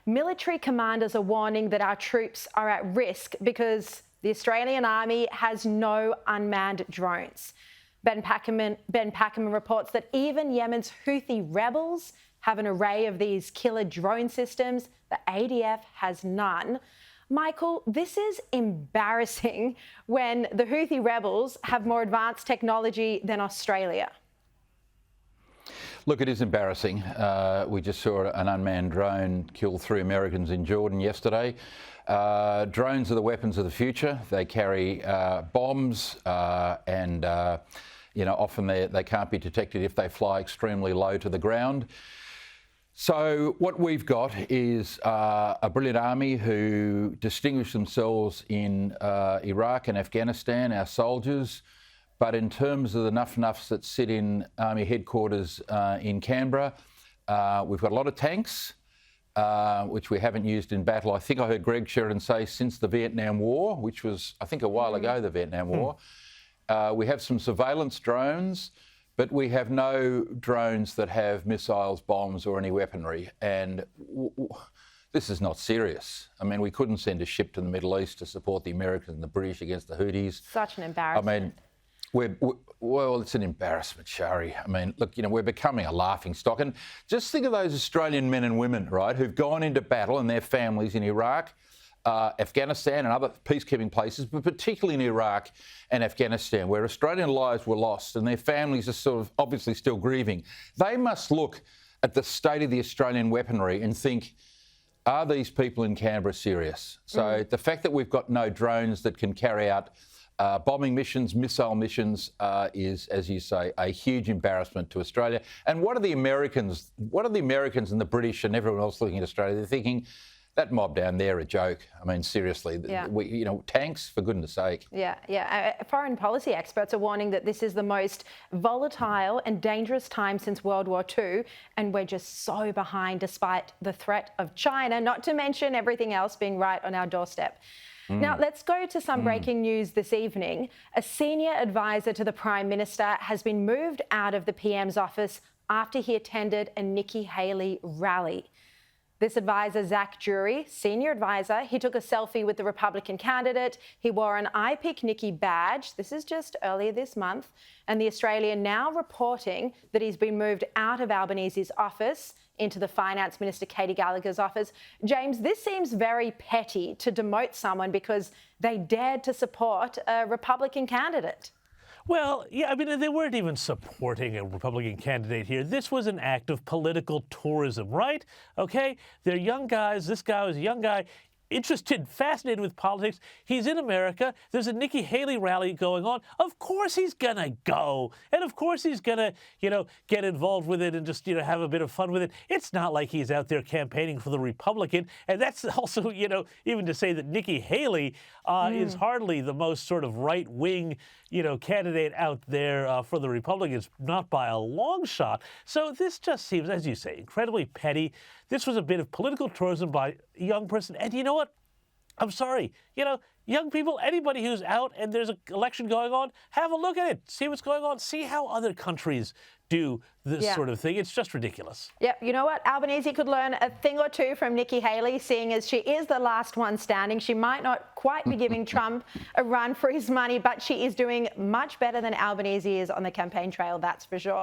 military commanders are warning that our troops are at risk because the Australian Army has no unmanned drones. Ben Packerman reports that even Yemen's Houthi rebels have an array of these killer drone systems. The ADF has none. Michael, this is embarrassing when the Houthi rebels have more advanced technology than Australia. Look, it is embarrassing. We just saw an unmanned drone kill 3 Americans in Jordan yesterday. Drones are the weapons of the future. They carry bombs and often they can't be detected if they fly extremely low to the ground. So what we've got is a brilliant army who distinguished themselves in Iraq and Afghanistan, our soldiers. But in terms of the nuffs that sit in Army headquarters in Canberra, we've got a lot of tanks, which we haven't used in battle. I think I heard Greg Sheridan say since the Vietnam War, which was, I think, a while ago, the Vietnam War. We have some surveillance drones, but we have no drones that have missiles, bombs or any weaponry. And this is not serious. I mean, we couldn't send a ship to the Middle East to support the Americans and the British against the Houthis. Such an embarrassment. I mean, well, it's an embarrassment, Shari. I mean, look, we're becoming a laughing stock. And just think of those Australian men and women, right, who've gone into battle and their families in Iraq, Afghanistan and other peacekeeping places, but particularly in Iraq and Afghanistan, where Australian lives were lost and their families are sort of obviously still grieving. They must look at the state of the Australian weaponry and think, are these people in Canberra serious? So the fact that we've got no drones that can carry out bombing missions, missile missions is, as you say, a huge embarrassment to Australia. And what are the Americans and the British and everyone else looking at Australia? They're thinking, that mob down there a joke. I mean, seriously, tanks, for goodness sake. Yeah. Foreign policy experts are warning that this is the most volatile and dangerous time since World War II, and we're just so behind despite the threat of China, not to mention everything else being right on our doorstep. Now, let's go to some breaking news this evening. A senior advisor to the Prime Minister has been moved out of the PM's office after he attended a Nikki Haley rally. This advisor, Zack, Drury, senior advisor, he took a selfie with the Republican candidate. He wore an I Pick Nikki badge. This is just earlier this month. And the Australian now reporting that he's been moved out of Albanese's office into the Finance Minister Katy Gallagher's office. James, this seems very petty to demote someone because they dared to support a Republican candidate. Well, yeah, I mean, they weren't even supporting a Republican candidate here. This was an act of political tourism, right? Okay? They're young guys. This guy was a young guy, interested, fascinated with politics. He's in America. There's a Nikki Haley rally going on. Of course he's going to go. And of course he's going to, get involved with it and just, have a bit of fun with it. It's not like he's out there campaigning for the Republican. And that's also, even to say that Nikki Haley is hardly the most sort of right-wing, candidate out there for the Republicans, not by a long shot. So this just seems, as you say, incredibly petty. This was a bit of political tourism by a young person. And you know what? I'm sorry. Young people, anybody who's out and there's an election going on, have a look at it. See what's going on. See how other countries do this sort of thing. It's just ridiculous. Yeah, you know what? Albanese could learn a thing or two from Nikki Haley, seeing as she is the last one standing. She might not quite be giving Trump a run for his money, but she is doing much better than Albanese is on the campaign trail, that's for sure.